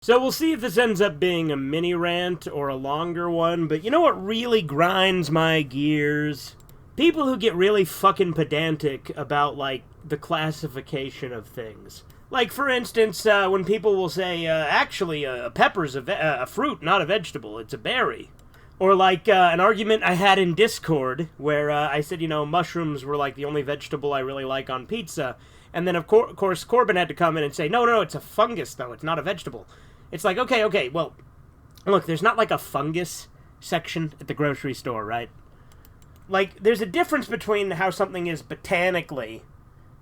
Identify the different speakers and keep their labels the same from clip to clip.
Speaker 1: So we'll see if this ends up being a mini rant or a longer one, but you know what really grinds my gears? People who get really fucking pedantic about, like, the classification of things. Like, for instance, when people will say, actually, a pepper's a fruit, not a vegetable, it's a berry. Or like an argument I had in Discord where I said, you know, mushrooms were like the only vegetable I really like on pizza. And then, of course, Corbin had to come in and say, no, it's a fungus, though. It's not a vegetable. It's like, okay, well, look, there's not like a fungus section at the grocery store, right? Like, there's a difference between how something is botanically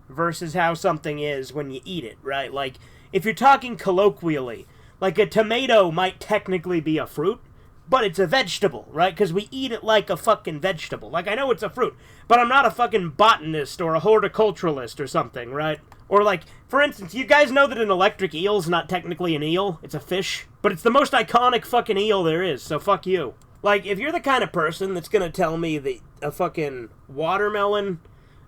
Speaker 1: versus how something is when you eat it, right? Like, if you're talking colloquially, like a tomato might technically be a fruit, but it's a vegetable, right? Because we eat it like a fucking vegetable. Like, I know it's a fruit, but I'm not a fucking botanist or a horticulturalist or something, right? Or like, for instance, you guys know that an electric eel's not technically an eel, it's a fish, but it's the most iconic fucking eel there is, so fuck you. Like, if you're the kind of person that's gonna tell me that a fucking watermelon,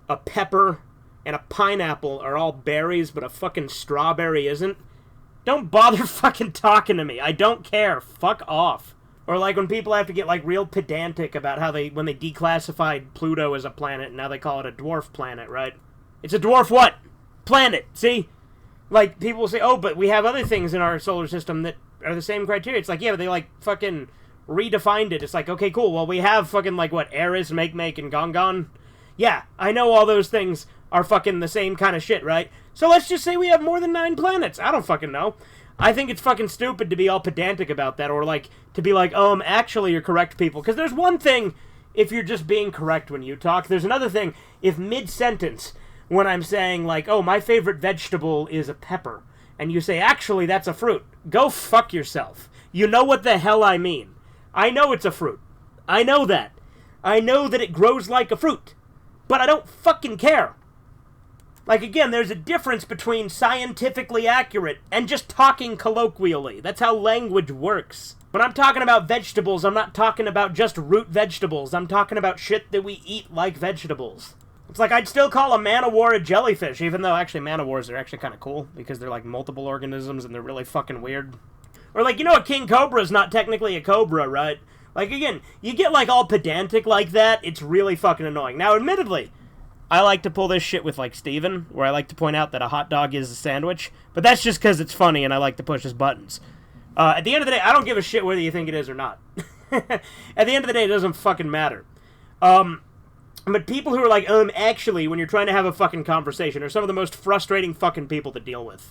Speaker 1: a pepper, and a pineapple are all berries, but a fucking strawberry isn't, don't bother fucking talking to me. I don't care. Fuck off. Or like when people have to get like real pedantic about how when they declassified Pluto as a planet and now they call it a dwarf planet, right? It's a dwarf what? Planet, see? Like, people will say, oh, but we have other things in our solar system that are the same criteria. It's like, yeah, but they like fucking redefined it. It's like, okay, cool, well, we have fucking like what, Eris, Make, and Gongon? Yeah, I know all those things are fucking the same kind of shit, right? So let's just say we have more than 9 planets. I don't fucking know. I think it's fucking stupid to be all pedantic about that, or like, to be like, actually you're correct, people. Because there's one thing if you're just being correct when you talk. There's another thing if mid-sentence, when I'm saying like, oh, my favorite vegetable is a pepper, and you say, actually, that's a fruit. Go fuck yourself. You know what the hell I mean. I know it's a fruit. I know that. I know that it grows like a fruit. But I don't fucking care. Like, again, there's a difference between scientifically accurate and just talking colloquially. That's how language works. When I'm talking about vegetables, I'm not talking about just root vegetables. I'm talking about shit that we eat like vegetables. It's like I'd still call a man-o-war a jellyfish, even though actually man-o-wars are actually kind of cool because they're like multiple organisms and they're really fucking weird. Or like, you know, a king cobra is not technically a cobra, right? Like, again, you get like all pedantic like that, it's really fucking annoying. Now, admittedly, I like to pull this shit with, like, Steven, where I like to point out that a hot dog is a sandwich, but that's just because it's funny and I like to push his buttons. At the end of the day, I don't give a shit whether you think it is or not. At the end of the day, it doesn't fucking matter. But people who are like, actually, when you're trying to have a fucking conversation are some of the most frustrating fucking people to deal with.